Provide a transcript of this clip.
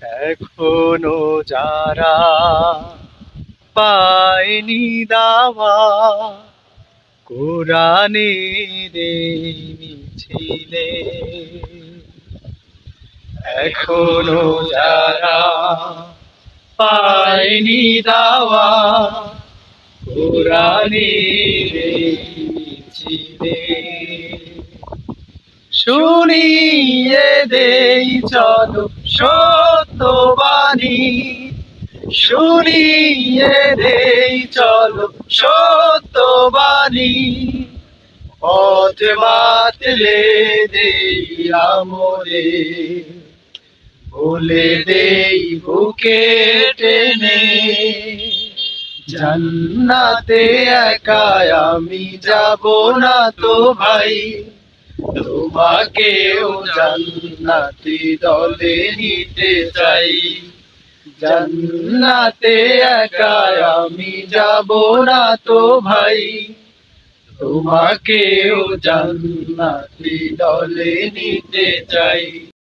এখনো যারা পায়নি দাওয়া কোরআনের এই মিছিলে, এখনো যারা পায়নি দাওয়া কোরআনের এই মিছিলে, শুনিয়ে দেই চলো সত্যবাণী, শুনিয়ে দেই চলো সত্যবাণী, পথ বাতলে দেই আমরে, বলে দেই বুকে টেনে, জান্নাতে একা আমি যাব না তো ভাই, তোমাকেও জান্নাতি দলে নিতে চাই। জান্নাতে একা আমি যাব না তো ভাই, তোমাকেও জান্নাতি দলে নিতে চাই।